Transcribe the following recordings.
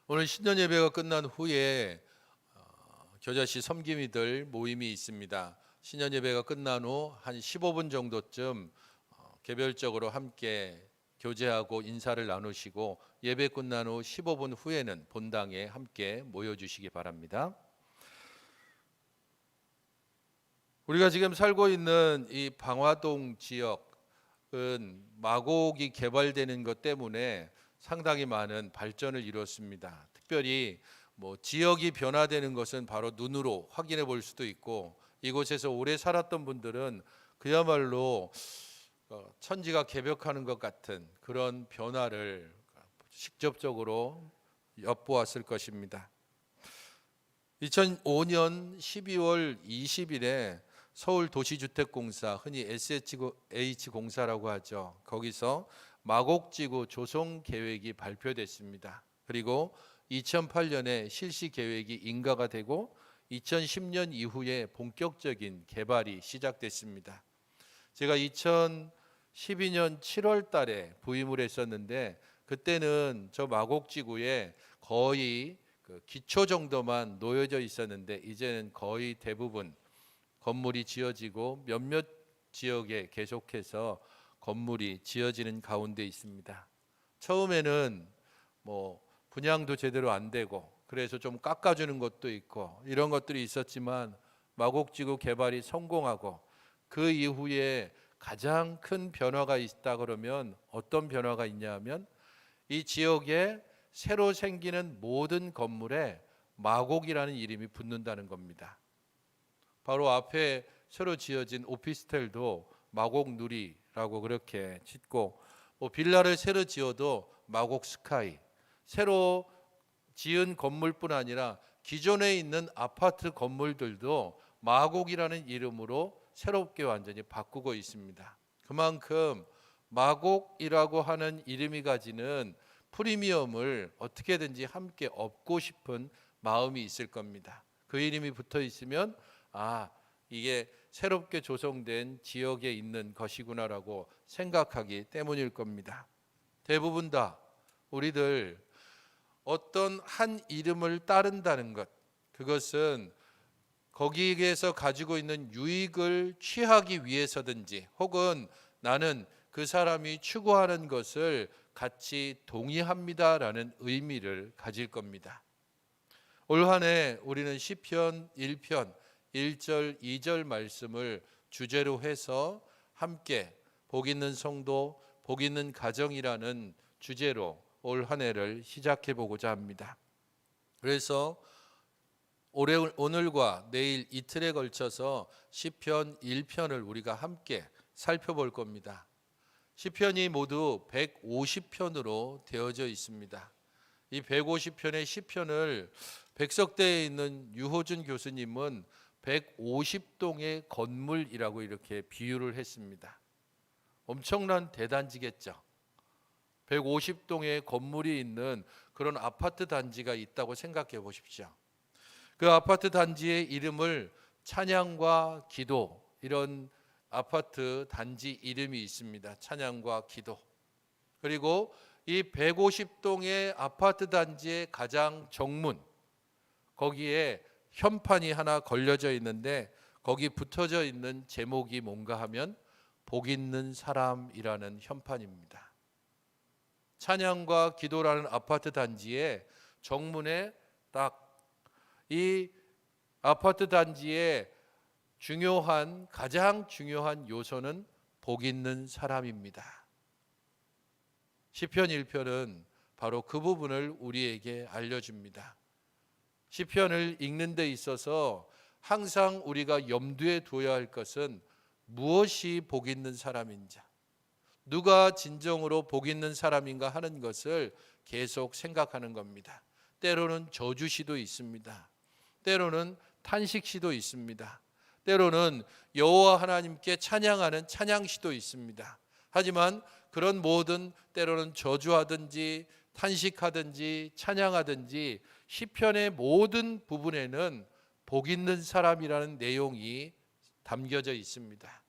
오늘 신년 예배가 끝난 후에 겨자씨 섬김이들 모임이 있습니다. 신년 예배가 끝난 후 한 15분 정도쯤 개별적으로 함께 교제하고 인사를 나누시고 예배 끝난 후 15분 후에는 본당에 함께 모여주시기 바랍니다. 우리가 지금 살고 있는 이 방화동 지역은 마곡이 개발되는 것 때문에 상당히 많은 발전을 이뤘습니다. 특별히 지역이 변화되는 것은 바로 눈으로 확인해 볼 수도 있고, 이곳에서 오래 살았던 분들은 그야말로 천지가 개벽하는 것 같은 그런 변화를 직접적으로 엿보았을 것입니다. 2005년 12월 20일에 서울도시주택공사, 흔히 SH공사라고 하죠. 거기서 마곡지구 조성계획이 발표됐습니다. 그리고 2008년에 실시계획이 인가가 되고 2010년 이후에 본격적인 개발이 시작됐습니다. 제가 2012년 7월 달에 부임을 했었는데, 그때는 저 마곡지구에 거의 기초 정도만 놓여져 있었는데, 이제는 거의 대부분 건물이 지어지고 몇몇 지역에 계속해서 건물이 지어지는 가운데 있습니다. 처음에는 분양도 제대로 안 되고 그래서 좀 깎아주는 것도 있고 이런 것들이 있었지만, 마곡지구 개발이 성공하고 그 이후에 가장 큰 변화가 있다 그러면 어떤 변화가 있냐 하면, 이 지역에 새로 생기는 모든 건물에 마곡이라는 이름이 붙는다는 겁니다. 바로 앞에 새로 지어진 오피스텔도 마곡누리라고 그렇게 짓고, 빌라를 새로 지어도 마곡스카이, 새로 지은 건물뿐 아니라 기존에 있는 아파트 건물들도 마곡이라는 이름으로 새롭게 완전히 바꾸고 있습니다. 그만큼 마곡이라고 하는 이름이 가지는 프리미엄을 어떻게든지 함께 얻고 싶은 마음이 있을 겁니다. 그 이름이 붙어 있으면 이게 새롭게 조성된 지역에 있는 것이구나라고 생각하기 때문일 겁니다. 대부분 다 우리들 어떤 한 이름을 따른다는 것, 그것은 거기에서 가지고 있는 유익을 취하기 위해서든지, 혹은 나는 그 사람이 추구하는 것을 같이 동의합니다라는 의미를 가질 겁니다. 올 한 해 우리는 시편 1편 1절 2절 말씀을 주제로 해서 함께 복 있는 성도, 복 있는 가정이라는 주제로 올 한 해를 시작해 보고자 합니다. 그래서 오늘과 내일 이틀에 걸쳐서 시편 1편을 우리가 함께 살펴볼 겁니다. 시편이 모두 150편으로 되어져 있습니다. 이 150편의 시편을 백석대에 있는 유호준 교수님은 150동의 건물이라고 이렇게 비유를 했습니다. 엄청난 대단지겠죠. 150동의 건물이 있는 그런 아파트 단지가 있다고 생각해 보십시오. 그 아파트 단지의 이름을 찬양과 기도, 이런 아파트 단지 이름이 있습니다. 찬양과 기도. 그리고 이 150동의 아파트 단지의 가장 정문, 거기에 현판이 하나 걸려져 있는데, 거기 붙어져 있는 제목이 뭔가 하면 복 있는 사람이라는 현판입니다. 찬양과 기도라는 아파트 단지의 정문에 딱 이 아파트 단지의 가장 중요한 요소는 복 있는 사람입니다. 시편 1편은 바로 그 부분을 우리에게 알려줍니다. 시편을 읽는 데 있어서 항상 우리가 염두에 둬야 할 것은 무엇이 복 있는 사람인지, 누가 진정으로 복 있는 사람인가 하는 것을 계속 생각하는 겁니다. 때로는 저주시도 있습니다. 때로는 탄식시도 있습니다. 때로는 여호와 하나님께 찬양하는 찬양시도 있습니다. 하지만 그런 모든, 때로는 저주하든지 탄식하든지 찬양하든지 시편의 모든 부분에는 복 있는 사람이라는 내용이 담겨져 있습니다.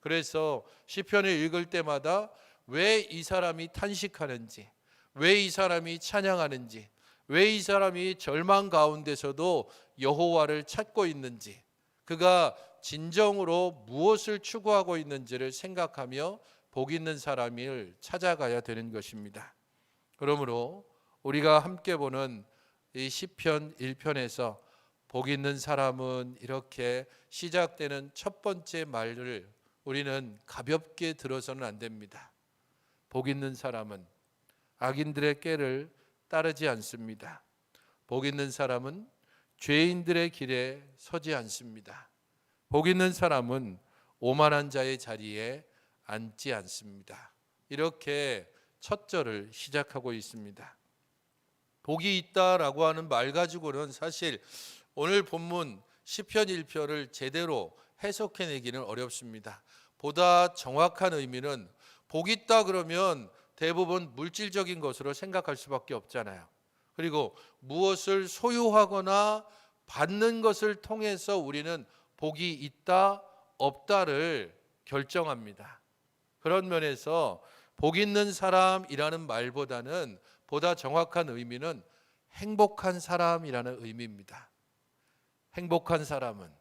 그래서 시편을 읽을 때마다 왜 이 사람이 탄식하는지, 왜 이 사람이 찬양하는지, 왜 이 사람이 절망 가운데서도 여호와를 찾고 있는지, 그가 진정으로 무엇을 추구하고 있는지를 생각하며 복 있는 사람을 찾아가야 되는 것입니다. 그러므로 우리가 함께 보는 이 시편 1편에서 복 있는 사람은 이렇게 시작되는 첫 번째 말을 우리는 가볍게 들어서는 안 됩니다. 복 있는 사람은 악인들의 꾀를 따르지 않습니다. 복 있는 사람은 죄인들의 길에 서지 않습니다. 복 있는 사람은 오만한 자의 자리에 앉지 않습니다. 이렇게 첫 절을 시작하고 있습니다. 복이 있다라고 하는 말 가지고는 사실 오늘 본문 시편 1편을 제대로 해석해내기는 어렵습니다. 보다 정확한 의미는 복이 있다 그러면 대부분 물질적인 것으로 생각할 수밖에 없잖아요. 그리고 무엇을 소유하거나 받는 것을 통해서 우리는 복이 있다 없다를 결정합니다. 그런 면에서 복 있는 사람이라는 말보다는 보다 정확한 의미는 행복한 사람이라는 의미입니다. 행복한 사람은,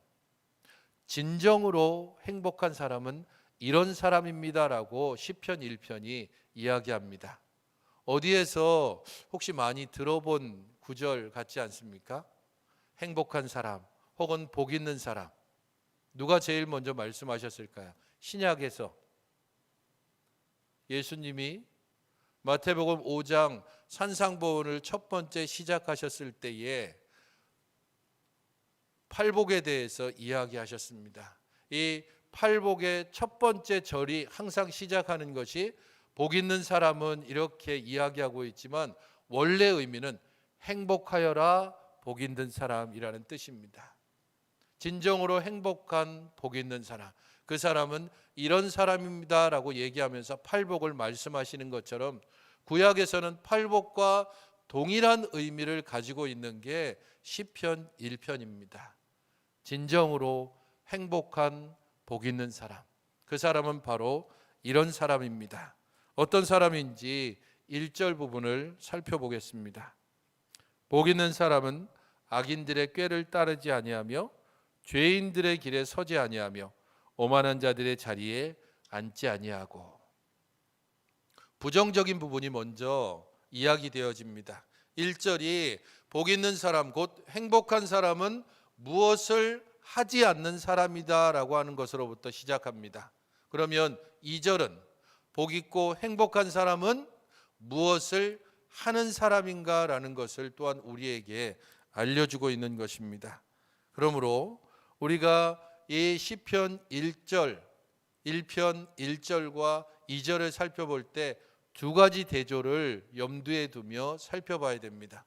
진정으로 행복한 사람은 이런 사람입니다라고 시편 1편이 이야기합니다. 어디에서 혹시 많이 들어본 구절 같지 않습니까? 행복한 사람 혹은 복 있는 사람, 누가 제일 먼저 말씀하셨을까요? 신약에서 예수님이 마태복음 5장 산상보훈을 첫 번째 시작하셨을 때에 팔복에 대해서 이야기하셨습니다. 이 팔복의 첫 번째 절이 항상 시작하는 것이 복 있는 사람은 이렇게 이야기하고 있지만 원래 의미는 행복하여라 복 있는 사람이라는 뜻입니다. 진정으로 행복한 복 있는 사람, 그 사람은 이런 사람입니다라고 얘기하면서 팔복을 말씀하시는 것처럼 구약에서는 팔복과 동일한 의미를 가지고 있는 게 시편 1편입니다. 진정으로 행복한 복 있는 사람, 그 사람은 바로 이런 사람입니다. 어떤 사람인지 1절 부분을 살펴보겠습니다. 복 있는 사람은 악인들의 꾀를 따르지 아니하며 죄인들의 길에 서지 아니하며 오만한 자들의 자리에 앉지 아니하고. 부정적인 부분이 먼저 이야기되어집니다. 1절이 복 있는 사람, 곧 행복한 사람은 무엇을 하지 않는 사람이다 라고 하는 것으로부터 시작합니다. 그러면 2절은 복 있고 행복한 사람은 무엇을 하는 사람인가 라는 것을 또한 우리에게 알려주고 있는 것입니다. 그러므로 우리가 이 시편 1편 1절과 2절을 살펴볼 때 두 가지 대조를 염두에 두며 살펴봐야 됩니다.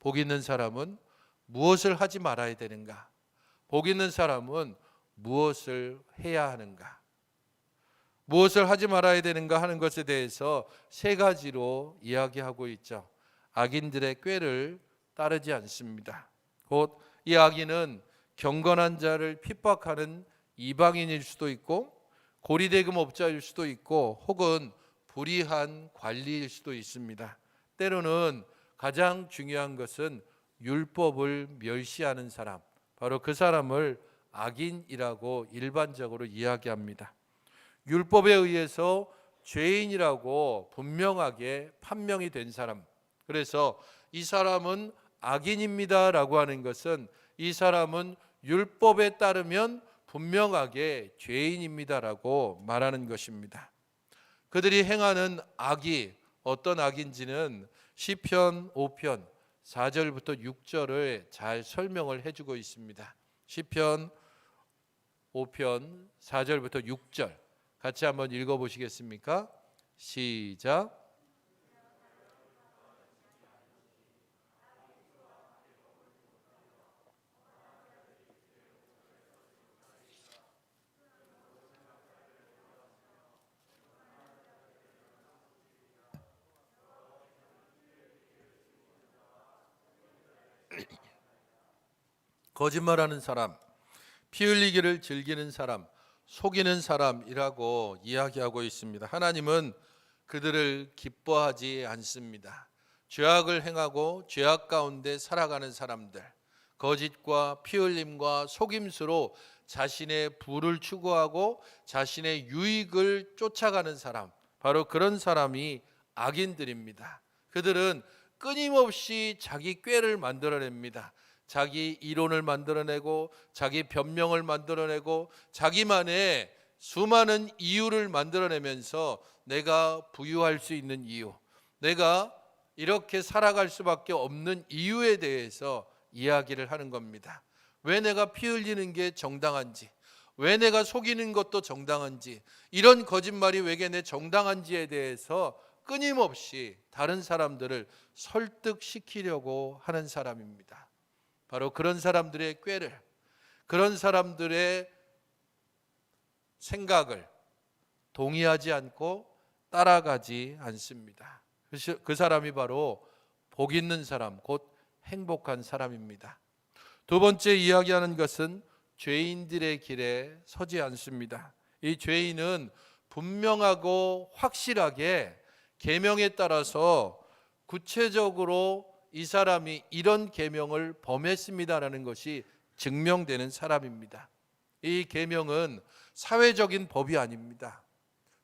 복 있는 사람은 무엇을 하지 말아야 되는가? 복 있는 사람은 무엇을 해야 하는가? 무엇을 하지 말아야 되는가 하는 것에 대해서 세 가지로 이야기하고 있죠. 악인들의 꾀를 따르지 않습니다. 곧 이 악인은 경건한 자를 핍박하는 이방인일 수도 있고 고리대금업자일 수도 있고 혹은 불의한 관리일 수도 있습니다. 때로는 가장 중요한 것은 율법을 멸시하는 사람, 바로 그 사람을 악인이라고 일반적으로 이야기합니다. 율법에 의해서 죄인이라고 분명하게 판명이 된 사람, 그래서 이 사람은 악인입니다라고 하는 것은 이 사람은 율법에 따르면 분명하게 죄인입니다라고 말하는 것입니다. 그들이 행하는 악이 어떤 악인지는 시편 5편 4절부터 6절을 잘 설명을 해주고 있습니다. 시편 5편 4절부터 6절 같이 한번 읽어보시겠습니까? 시작. 거짓말하는 사람, 피 흘리기를 즐기는 사람, 속이는 사람이라고 이야기하고 있습니다. 하나님은 그들을 기뻐하지 않습니다. 죄악을 행하고 죄악 가운데 살아가는 사람들, 거짓과 피 흘림과 속임수로 자신의 부를 추구하고 자신의 유익을 쫓아가는 사람, 바로 그런 사람이 악인들입니다. 그들은 끊임없이 자기 꾀를 만들어냅니다. 자기 이론을 만들어내고 자기 변명을 만들어내고 자기만의 수많은 이유를 만들어내면서 내가 부유할 수 있는 이유, 내가 이렇게 살아갈 수밖에 없는 이유에 대해서 이야기를 하는 겁니다. 왜 내가 피 흘리는 게 정당한지, 왜 내가 속이는 것도 정당한지, 이런 거짓말이 왜 내 정당한지에 대해서 끊임없이 다른 사람들을 설득시키려고 하는 사람입니다. 바로 그런 사람들의 꾀를, 그런 사람들의 생각을 동의하지 않고 따라가지 않습니다. 그 사람이 바로 복 있는 사람, 곧 행복한 사람입니다. 두 번째 이야기하는 것은 죄인들의 길에 서지 않습니다. 이 죄인은 분명하고 확실하게 계명에 따라서 구체적으로 이 사람이 이런 계명을 범했습니다라는 것이 증명되는 사람입니다. 이 계명은 사회적인 법이 아닙니다.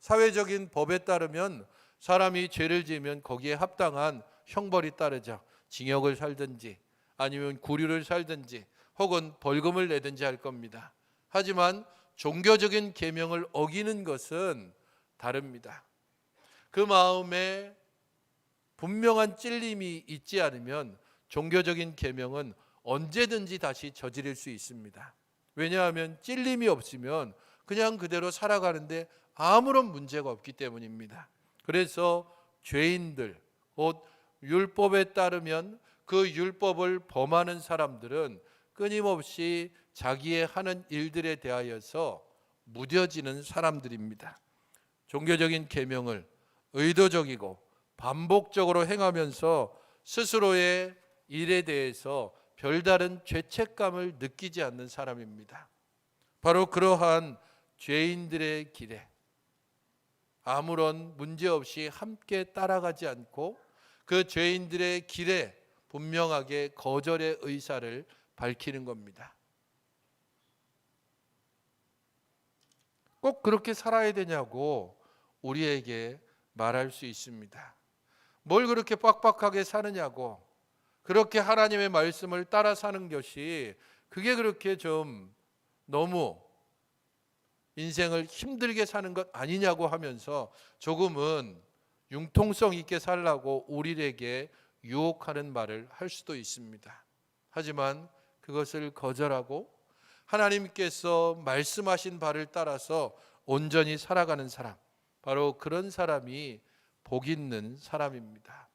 사회적인 법에 따르면 사람이 죄를 지으면 거기에 합당한 형벌이 따르죠. 징역을 살든지 아니면 구류를 살든지 혹은 벌금을 내든지 할 겁니다. 하지만 종교적인 계명을 어기는 것은 다릅니다. 그 마음에 분명한 찔림이 있지 않으면 종교적인 계명은 언제든지 다시 저지를 수 있습니다. 왜냐하면 찔림이 없으면 그냥 그대로 살아가는데 아무런 문제가 없기 때문입니다. 그래서 죄인들, 곧 율법에 따르면 그 율법을 범하는 사람들은 끊임없이 자기의 하는 일들에 대하여서 무뎌지는 사람들입니다. 종교적인 계명을 의도적이고 반복적으로 행하면서 스스로의 일에 대해서 별다른 죄책감을 느끼지 않는 사람입니다. 바로 그러한 죄인들의 길에 아무런 문제 없이 함께 따라가지 않고 그 죄인들의 길에 분명하게 거절의 의사를 밝히는 겁니다. 꼭 그렇게 살아야 되냐고 우리에게 말할 수 있습니다. 뭘 그렇게 빡빡하게 사느냐고, 그렇게 하나님의 말씀을 따라 사는 것이 그게 그렇게 좀 너무 인생을 힘들게 사는 것 아니냐고 하면서 조금은 융통성 있게 살라고 우리에게 유혹하는 말을 할 수도 있습니다. 하지만 그것을 거절하고 하나님께서 말씀하신 바를 따라서 온전히 살아가는 사람, 바로 그런 사람이 복 있는 사람입니다.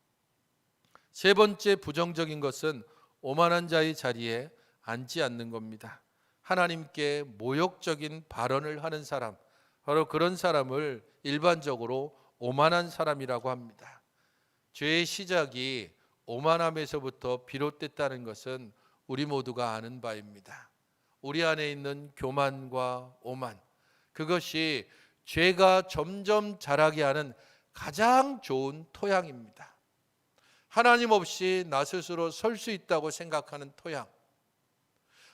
세 번째 부정적인 것은 오만한 자의 자리에 앉지 않는 겁니다. 하나님께 모욕적인 발언을 하는 사람, 바로 그런 사람을 일반적으로 오만한 사람이라고 합니다. 죄의 시작이 오만함에서부터 비롯됐다는 것은 우리 모두가 아는 바입니다. 우리 안에 있는 교만과 오만, 그것이 죄가 점점 자라게 하는 가장 좋은 토양입니다. 하나님 없이 나 스스로 설 수 있다고 생각하는 토양,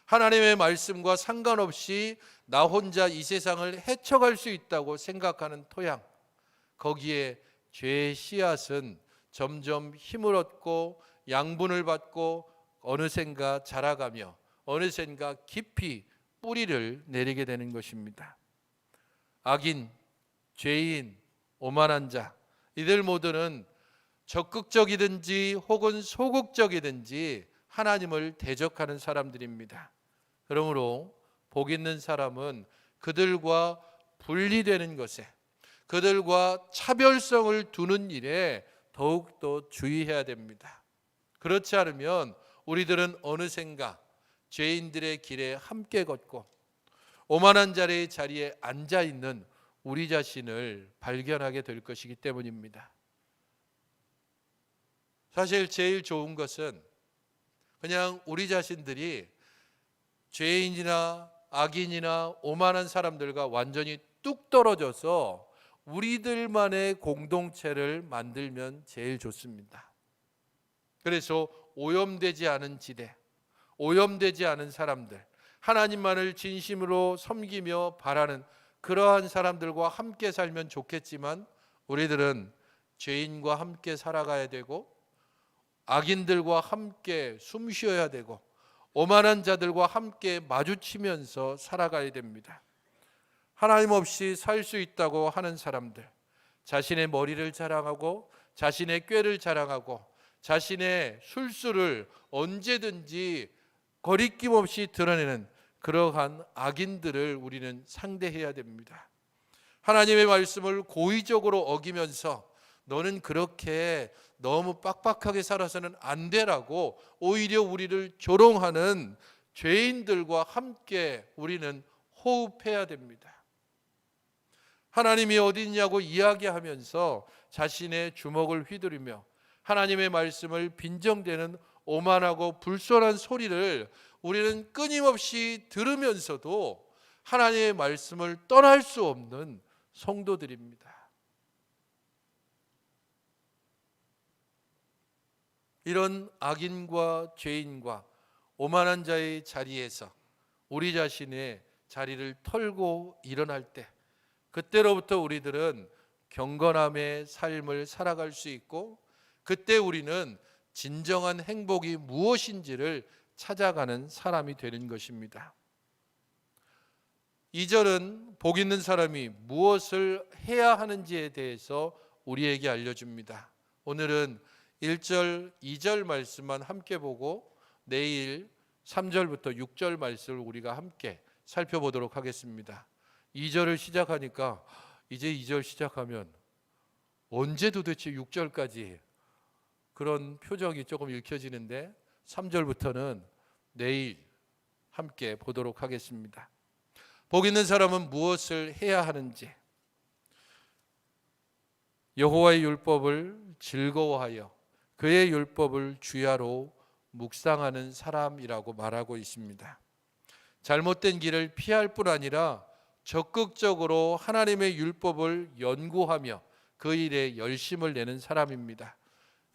하나님의 말씀과 상관없이 나 혼자 이 세상을 헤쳐갈 수 있다고 생각하는 토양, 거기에 죄의 씨앗은 점점 힘을 얻고 양분을 받고 어느샌가 자라가며 어느샌가 깊이 뿌리를 내리게 되는 것입니다. 악인, 죄인, 오만한 자, 이들 모두는 적극적이든지 혹은 소극적이든지 하나님을 대적하는 사람들입니다. 그러므로 복 있는 사람은 그들과 분리되는 것에, 그들과 차별성을 두는 일에 더욱더 주의해야 됩니다. 그렇지 않으면 우리들은 어느샌가 죄인들의 길에 함께 걷고 오만한 자의 자리에 앉아있는 우리 자신을 발견하게 될 것이기 때문입니다. 사실 제일 좋은 것은 그냥 우리 자신들이 죄인이나 악인이나 오만한 사람들과 완전히 뚝 떨어져서 우리들만의 공동체를 만들면 제일 좋습니다. 그래서 오염되지 않은 지대, 오염되지 않은 사람들, 하나님만을 진심으로 섬기며 바라는 그러한 사람들과 함께 살면 좋겠지만 우리들은 죄인과 함께 살아가야 되고 악인들과 함께 숨 쉬어야 되고 오만한 자들과 함께 마주치면서 살아가야 됩니다. 하나님 없이 살 수 있다고 하는 사람들, 자신의 머리를 자랑하고 자신의 꾀를 자랑하고 자신의 술수를 언제든지 거리낌 없이 드러내는 그러한 악인들을 우리는 상대해야 됩니다. 하나님의 말씀을 고의적으로 어기면서 너는 그렇게 너무 빡빡하게 살아서는 안 되라고 오히려 우리를 조롱하는 죄인들과 함께 우리는 호흡해야 됩니다. 하나님이 어디 있냐고 이야기하면서 자신의 주먹을 휘두르며 하나님의 말씀을 빈정대는 오만하고 불손한 소리를 우리는 끊임없이 들으면서도 하나님의 말씀을 떠날 수 없는 성도들입니다. 이런 악인과 죄인과 오만한 자의 자리에서 우리 자신의 자리를 털고 일어날 때 그때로부터 우리들은 경건함의 삶을 살아갈 수 있고 그때 우리는 진정한 행복이 무엇인지를 찾아가는 사람이 되는 것입니다. 2절은 복 있는 사람이 무엇을 해야 하는지에 대해서 우리에게 알려줍니다. 오늘은 1절, 2절 말씀만 함께 보고 내일 3절부터 6절 말씀을 우리가 함께 살펴보도록 하겠습니다. 2절을 시작하니까 이제 2절 시작하면 언제 도대체 6절까지 그런 표정이 조금 읽혀지는데 3절부터는 내일 함께 보도록 하겠습니다. 복 있는 사람은 무엇을 해야 하는지, 여호와의 율법을 즐거워하여 그의 율법을 주야로 묵상하는 사람이라고 말하고 있습니다. 잘못된 길을 피할 뿐 아니라 적극적으로 하나님의 율법을 연구하며 그 일에 열심을 내는 사람입니다.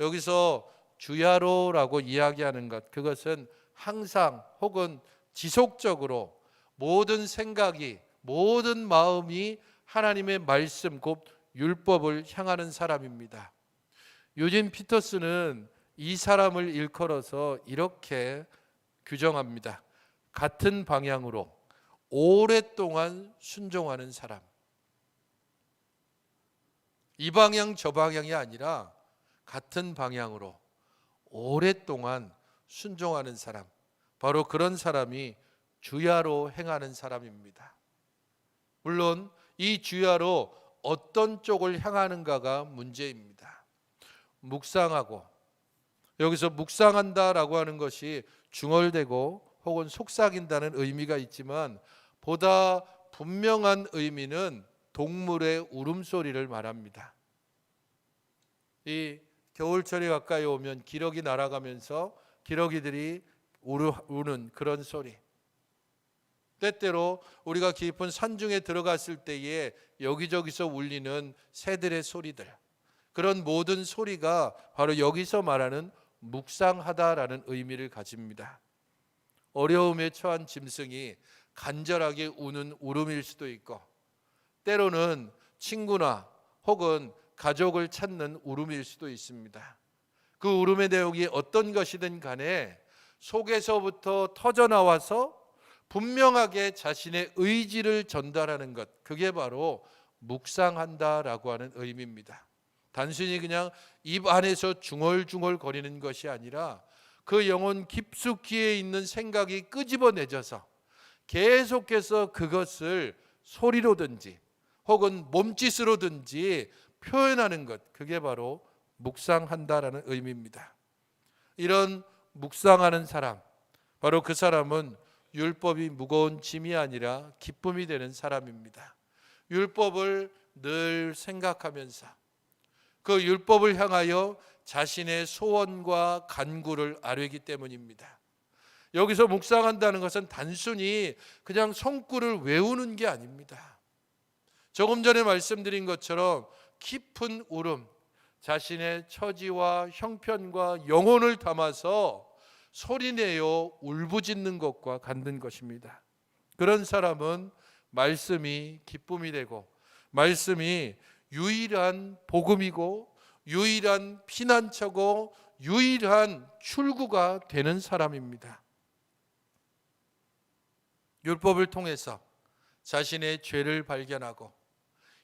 여기서 주야로라고 이야기하는 것, 그것은 항상 혹은 지속적으로 모든 생각이, 모든 마음이 하나님의 말씀 곧 율법을 향하는 사람입니다. 유진 피터스는 이 사람을 일컬어서 이렇게 규정합니다. 같은 방향으로 오랫동안 순종하는 사람. 이 방향 저 방향이 아니라 같은 방향으로 오랫동안 순종하는 사람, 바로 그런 사람이 주야로 행하는 사람입니다. 물론 이 주야로 어떤 쪽을 향하는가가 문제입니다. 묵상하고, 여기서 묵상한다라고 하는 것이 중얼대고 혹은 속삭인다는 의미가 있지만 보다 분명한 의미는 동물의 울음소리를 말합니다. 이 겨울철이 가까이 오면 기러기 날아가면서 기러기들이 우는 그런 소리, 때때로 우리가 깊은 산중에 들어갔을 때에 여기저기서 울리는 새들의 소리들, 그런 모든 소리가 바로 여기서 말하는 묵상하다라는 의미를 가집니다. 어려움에 처한 짐승이 간절하게 우는 울음일 수도 있고 때로는 친구나 혹은 가족을 찾는 울음일 수도 있습니다. 그 울음의 내용이 어떤 것이든 간에 속에서부터 터져나와서 분명하게 자신의 의지를 전달하는 것, 그게 바로 묵상한다라고 하는 의미입니다. 단순히 그냥 입 안에서 중얼중얼 거리는 것이 아니라 그 영혼 깊숙이에 있는 생각이 끄집어내져서 계속해서 그것을 소리로든지 혹은 몸짓으로든지 표현하는 것, 그게 바로 묵상한다라는 의미입니다. 이런 묵상하는 사람, 바로 그 사람은 율법이 무거운 짐이 아니라 기쁨이 되는 사람입니다. 율법을 늘 생각하면서 그 율법을 향하여 자신의 소원과 간구를 아뢰기 때문입니다. 여기서 묵상한다는 것은 단순히 그냥 성구를 외우는 게 아닙니다. 조금 전에 말씀드린 것처럼 깊은 울음, 자신의 처지와 형편과 영혼을 담아서 소리내어 울부짖는 것과 같은 것입니다. 그런 사람은 말씀이 기쁨이 되고 말씀이 유일한 복음이고 유일한 피난처고 유일한 출구가 되는 사람입니다. 율법을 통해서 자신의 죄를 발견하고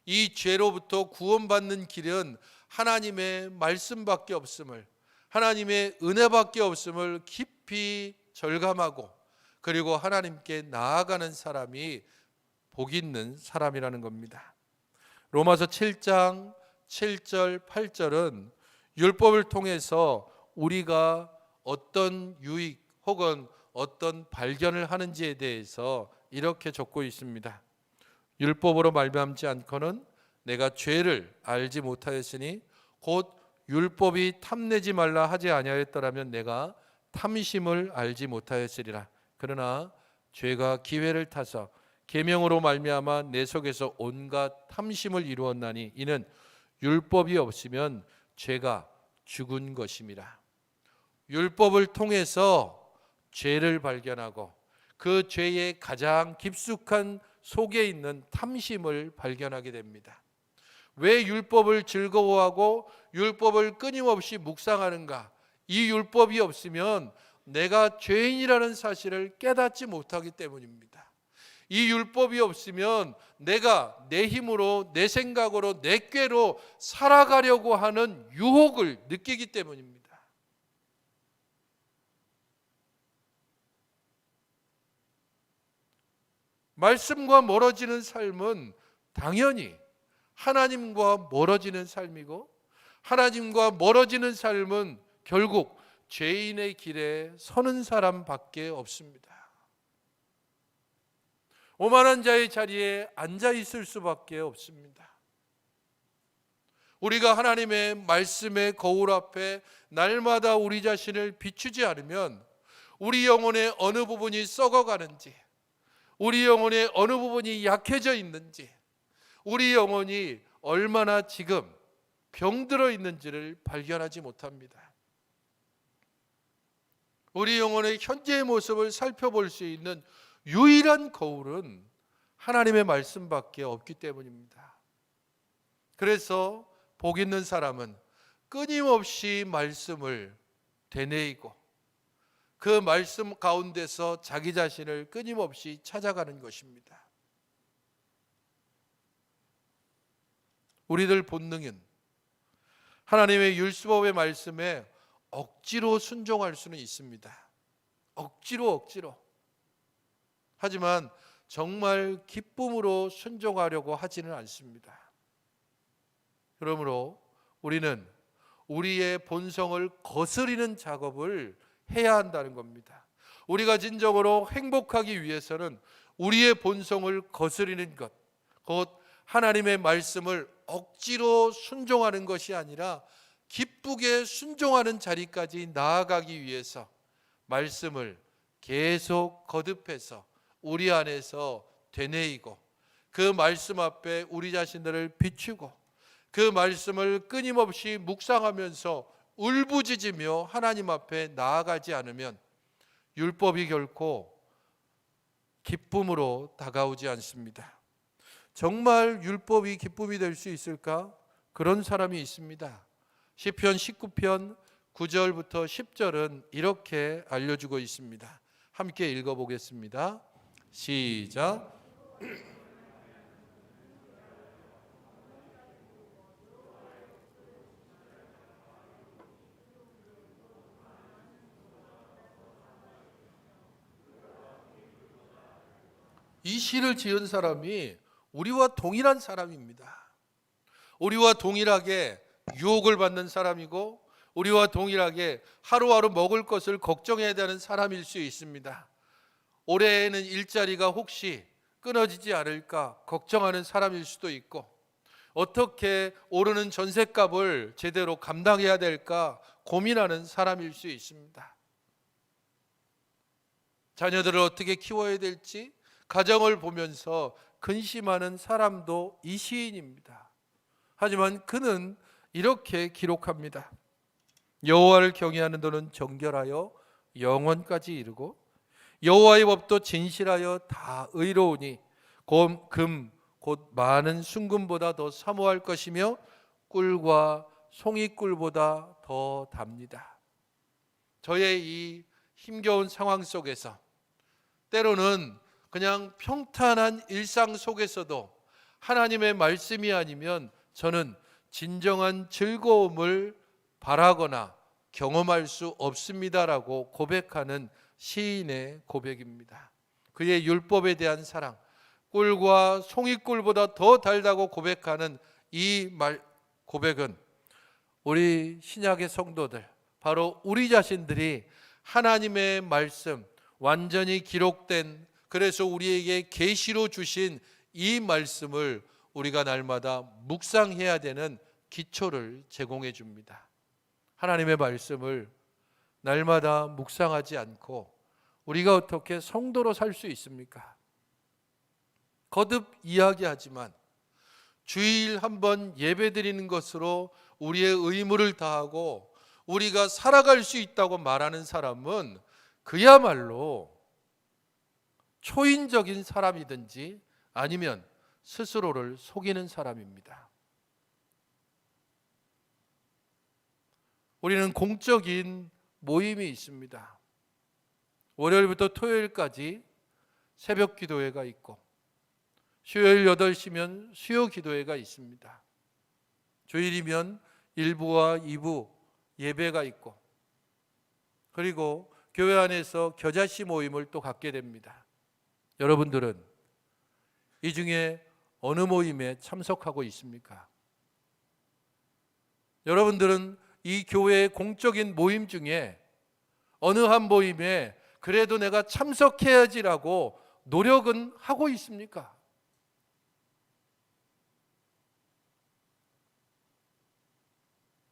이 죄로부터 구원받는 길은 하나님의 말씀밖에 없음을, 하나님의 은혜밖에 없음을 깊이 절감하고 그리고 하나님께 나아가는 사람이 복 있는 사람이라는 겁니다. 로마서 7장 7절 8절은 율법을 통해서 우리가 어떤 유익 혹은 어떤 발견을 하는지에 대해서 이렇게 적고 있습니다. 율법으로 말미암지 않고는 내가 죄를 알지 못하였으니 곧 율법이 탐내지 말라 하지 아니하였더라면 내가 탐심을 알지 못하였으리라. 그러나 죄가 기회를 타서 계명으로 말미암아 내 속에서 온갖 탐심을 이루었나니 이는 율법이 없으면 죄가 죽은 것임이라. 율법을 통해서 죄를 발견하고 그 죄의 가장 깊숙한 속에 있는 탐심을 발견하게 됩니다. 왜 율법을 즐거워하고 율법을 끊임없이 묵상하는가? 이 율법이 없으면 내가 죄인이라는 사실을 깨닫지 못하기 때문입니다. 이 율법이 없으면 내가 내 힘으로, 내 생각으로, 내 꾀로 살아가려고 하는 유혹을 느끼기 때문입니다. 말씀과 멀어지는 삶은 당연히 하나님과 멀어지는 삶이고, 하나님과 멀어지는 삶은 결국 죄인의 길에 서는 사람밖에 없습니다. 오만한 자의 자리에 앉아 있을 수밖에 없습니다. 우리가 하나님의 말씀의 거울 앞에 날마다 우리 자신을 비추지 않으면 우리 영혼의 어느 부분이 썩어가는지, 우리 영혼의 어느 부분이 약해져 있는지, 우리 영혼이 얼마나 지금 병들어 있는지를 발견하지 못합니다. 우리 영혼의 현재의 모습을 살펴볼 수 있는 유일한 거울은 하나님의 말씀밖에 없기 때문입니다. 그래서 복 있는 사람은 끊임없이 말씀을 되뇌이고 그 말씀 가운데서 자기 자신을 끊임없이 찾아가는 것입니다. 우리들 본능은 하나님의 율법의 말씀에 억지로 순종할 수는 있습니다. 억지로. 하지만 정말 기쁨으로 순종하려고 하지는 않습니다. 그러므로 우리는 우리의 본성을 거스리는 작업을 해야 한다는 겁니다. 우리가 진정으로 행복하기 위해서는 우리의 본성을 거스리는 것, 곧 하나님의 말씀을 억지로 순종하는 것이 아니라 기쁘게 순종하는 자리까지 나아가기 위해서 말씀을 계속 거듭해서 우리 안에서 되뇌이고 그 말씀 앞에 우리 자신들을 비추고 그 말씀을 끊임없이 묵상하면서 울부짖으며 하나님 앞에 나아가지 않으면 율법이 결코 기쁨으로 다가오지 않습니다. 정말 율법이 기쁨이 될 수 있을까? 그런 사람이 있습니다. 시편 19편 9절부터 10절은 이렇게 알려주고 있습니다. 함께 읽어보겠습니다. 시작. 이 시를 지은 사람이 우리와 동일한 사람입니다. 우리와 동일하게 유혹을 받는 사람이고 우리와 동일하게 하루하루 먹을 것을 걱정해야 되는 사람일 수 있습니다. 올해에는 일자리가 혹시 끊어지지 않을까 걱정하는 사람일 수도 있고 어떻게 오르는 전셋값을 제대로 감당해야 될까 고민하는 사람일 수 있습니다. 자녀들을 어떻게 키워야 될지 가정을 보면서 근심하는 사람도 이 시인입니다. 하지만 그는 이렇게 기록합니다. 여호와를 경외하는 너는 정결하여 영원까지 이르고 여호와의 법도 진실하여 다 의로우니 금 곧 많은 순금보다 더 사모할 것이며 꿀과 송이꿀보다 더 답니다. 저의 이 힘겨운 상황 속에서 때로는 그냥 평탄한 일상 속에서도 하나님의 말씀이 아니면 저는 진정한 즐거움을 바라거나 경험할 수 없습니다라고 고백하는 시인의 고백입니다. 그의 율법에 대한 사랑, 꿀과 송이꿀보다 더 달다고 고백하는 이 고백은 우리 신약의 성도들, 바로 우리 자신들이 하나님의 말씀, 완전히 기록된, 그래서 우리에게 계시로 주신 이 말씀을 우리가 날마다 묵상해야 되는 기초를 제공해 줍니다. 하나님의 말씀을 날마다 묵상하지 않고 우리가 어떻게 성도로 살 수 있습니까? 거듭 이야기하지만 주일 한번 예배드리는 것으로 우리의 의무를 다하고 우리가 살아갈 수 있다고 말하는 사람은 그야말로 초인적인 사람이든지 아니면 스스로를 속이는 사람입니다. 우리는 공적인 모임이 있습니다. 월요일부터 토요일까지 새벽 기도회가 있고 수요일 8시면 수요 기도회가 있습니다. 주일이면 1부와 2부 예배가 있고 그리고 교회 안에서 겨자씨 모임을 또 갖게 됩니다. 여러분들은 이 중에 어느 모임에 참석하고 있습니까? 여러분들은 이 교회의 공적인 모임 중에 어느 한 모임에 그래도 내가 참석해야지라고 노력은 하고 있습니까?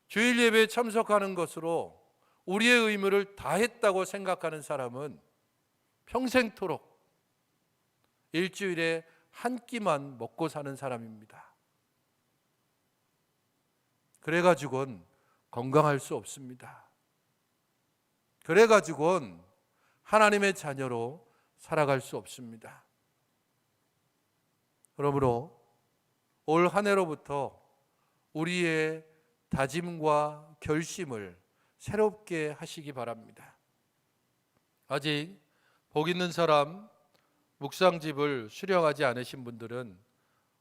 주일 예배에 참석하는 것으로 우리의 의무를 다했다고 생각하는 사람은 평생토록 일주일에 한 끼만 먹고 사는 사람입니다. 그래가지고는 건강할 수 없습니다. 그래가지고는 하나님의 자녀로 살아갈 수 없습니다. 그러므로 올 한 해로부터 우리의 다짐과 결심을 새롭게 하시기 바랍니다. 아직 복 있는 사람 묵상집을 수령하지 않으신 분들은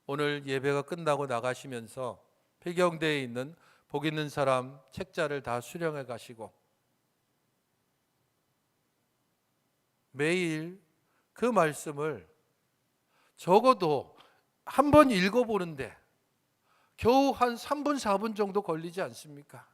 오늘 예배가 끝나고 나가시면서 폐경대에 있는 복 있는 사람 책자를 다 수령해 가시고 매일 그 말씀을 적어도 한 번 읽어보는데 겨우 한 3분 4분 정도 걸리지 않습니까?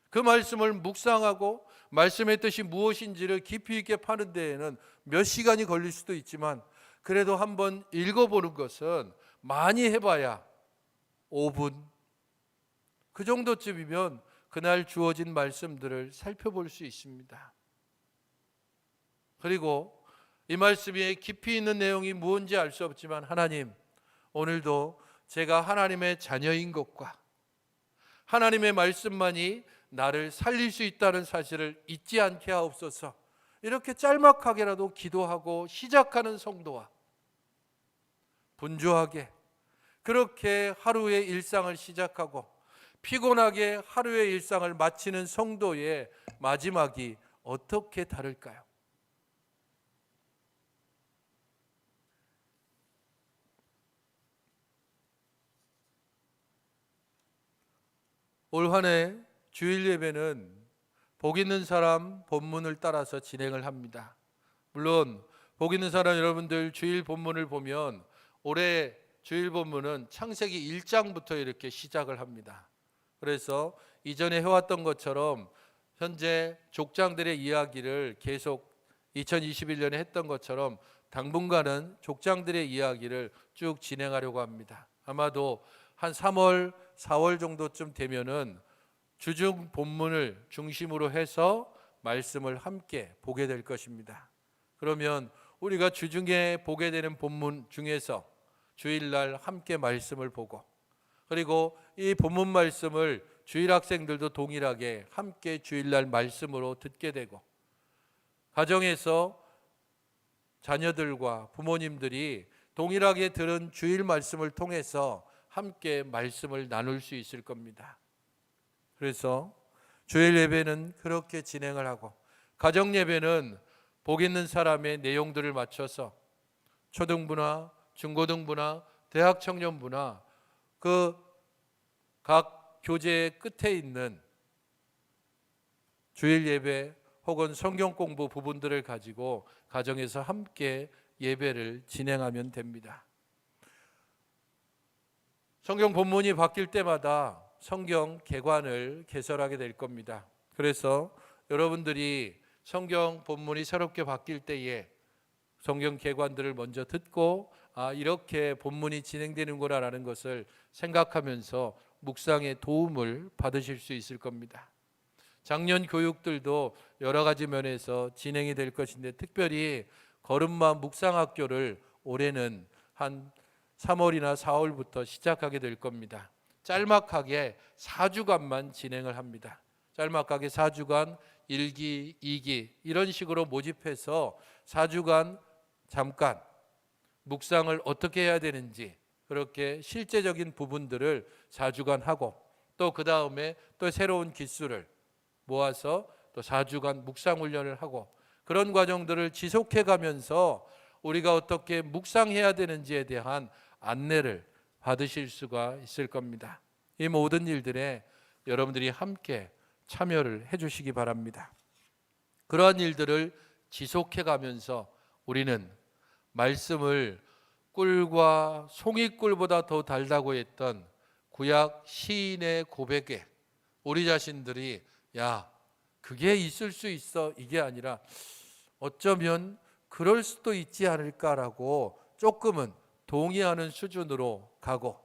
그 말씀을 묵상하고 말씀의 뜻이 무엇인지를 깊이 있게 파는 데에는 몇 시간이 걸릴 수도 있지만 그래도 한번 읽어보는 것은 많이 해봐야 5분 그 정도쯤이면 그날 주어진 말씀들을 살펴볼 수 있습니다. 그리고 이 말씀이 깊이 있는 내용이 무엇인지 알 수 없지만 하나님, 오늘도 제가 하나님의 자녀인 것과 하나님의 말씀만이 나를 살릴 수 있다는 사실을 잊지 않게 하옵소서. 이렇게 짤막하게라도 기도하고 시작하는 성도와 분주하게 그렇게 하루의 일상을 시작하고 피곤하게 하루의 일상을 마치는 성도의 마지막이 어떻게 다를까요? 올 한 해 주일 예배는 복 있는 사람 본문을 따라서 진행을 합니다. 물론 복 있는 사람 여러분들 주일 본문을 보면 올해 주일 본문은 창세기 1장부터 이렇게 시작을 합니다. 그래서 이전에 해왔던 것처럼 현재 족장들의 이야기를 계속 2021년에 했던 것처럼 당분간은 족장들의 이야기를 쭉 진행하려고 합니다. 아마도 한 3월, 4월 정도쯤 되면은 주중 본문을 중심으로 해서 말씀을 함께 보게 될 것입니다. 그러면 우리가 주중에 보게 되는 본문 중에서 주일날 함께 말씀을 보고 그리고 이 본문 말씀을 주일 학생들도 동일하게 함께 주일날 말씀으로 듣게 되고, 가정에서 자녀들과 부모님들이 동일하게 들은 주일 말씀을 통해서 함께 말씀을 나눌 수 있을 겁니다. 그래서 주일 예배는 그렇게 진행을 하고, 가정 예배는 복 있는 사람의 내용들을 맞춰서 초등부나 중고등부나 대학 청년부나 그 각 교재의 끝에 있는 주일 예배 혹은 성경 공부 부분들을 가지고 가정에서 함께 예배를 진행하면 됩니다. 성경 본문이 바뀔 때마다 성경 개관을 개설하게 될 겁니다. 그래서 여러분들이 성경 본문이 새롭게 바뀔 때에 성경 개관들을 먼저 듣고 이렇게 본문이 진행되는구나라는 것을 생각하면서 묵상의 도움을 받으실 수 있을 겁니다. 작년 교육들도 여러 가지 면에서 진행이 될 것인데, 특별히 거름마 묵상학교를 올해는 한 3월이나 4월부터 시작하게 될 겁니다. 짤막하게 4주간만 진행을 합니다. 짤막하게 4주간 1기, 2기 이런 식으로 모집해서 4주간 잠깐 묵상을 어떻게 해야 되는지, 그렇게 실제적인 부분들을 4주간 하고, 또 그 다음에 또 새로운 기술을 모아서 또 4주간 묵상 훈련을 하고, 그런 과정들을 지속해 가면서 우리가 어떻게 묵상해야 되는지에 대한 안내를 받으실 수가 있을 겁니다. 이 모든 일들에 여러분들이 함께 참여를 해 주시기 바랍니다. 그러한 일들을 지속해 가면서 우리는 말씀을 꿀과 송이꿀보다 더 달다고 했던 구약 시인의 고백에 우리 자신들이 그게 있을 수 있어, 이게 아니라 어쩌면 그럴 수도 있지 않을까라고 조금은 동의하는 수준으로 가고,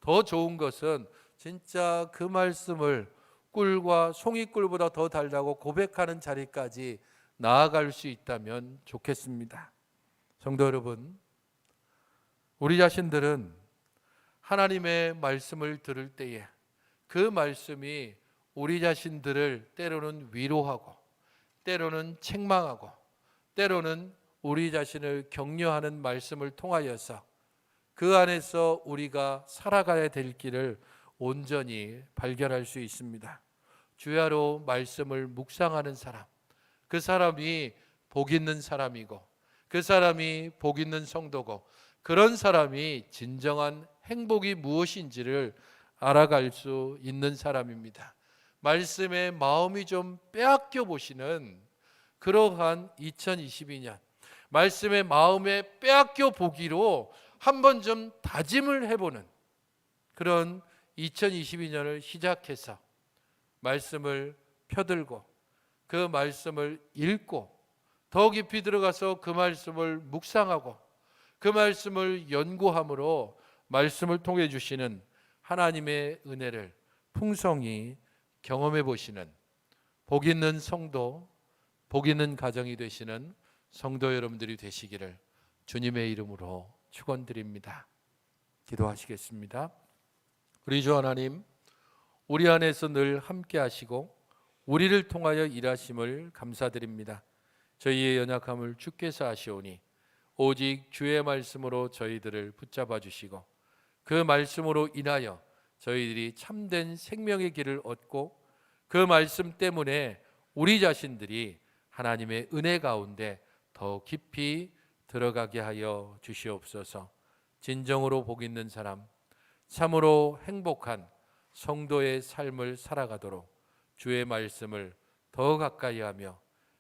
더 좋은 것은 진짜 그 말씀을 꿀과 송이꿀보다 더 달다고 고백하는 자리까지 나아갈 수 있다면 좋겠습니다. 성도 여러분, 우리 자신들은 하나님의 말씀을 들을 때에 그 말씀이 우리 자신들을 때로는 위로하고, 때로는 책망하고, 때로는 우리 자신을 격려하는 말씀을 통하여서 그 안에서 우리가 살아가야 될 길을 온전히 발견할 수 있습니다. 주야로 말씀을 묵상하는 사람, 그 사람이 복 있는 사람이고, 그 사람이 복 있는 성도고, 그런 사람이 진정한 행복이 무엇인지를 알아갈 수 있는 사람입니다. 말씀에 마음이 좀 빼앗겨 보시는 그러한 2022년, 말씀의 마음에 빼앗겨 보기로 한번 좀 다짐을 해보는 그런 2022년을 시작해서 말씀을 펴들고 그 말씀을 읽고 더 깊이 들어가서 그 말씀을 묵상하고 그 말씀을 연구함으로 말씀을 통해 주시는 하나님의 은혜를 풍성히 경험해 보시는 복 있는 성도, 복 있는 가정이 되시는 성도 여러분들이 되시기를 주님의 이름으로 축원드립니다. 기도하시겠습니다. 우리 주 하나님, 우리 안에서 늘 함께 하시고 우리를 통하여 일하심을 감사드립니다. 저희의 연약함을 주께서 아시오니 오직 주의 말씀으로 저희들을 붙잡아 주시고 그 말씀으로 인하여 저희들이 참된 생명의 길을 얻고 그 말씀 때문에 우리 자신들이 하나님의 은혜 가운데 더 깊이 들어가게 하여 주시옵소서. 진정으로 복 있는 사람, 참으로 행복한 성도의 삶을 살아가도록 주의 말씀을 더 가까이 하며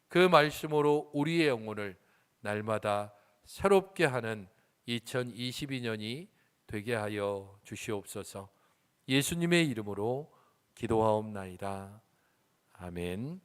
그 말씀으로 우리의 영혼을 날마다 새롭게 하는 2022년이 되게 하여 주시옵소서. 예수님의 이름으로 기도하옵나이다. 아멘.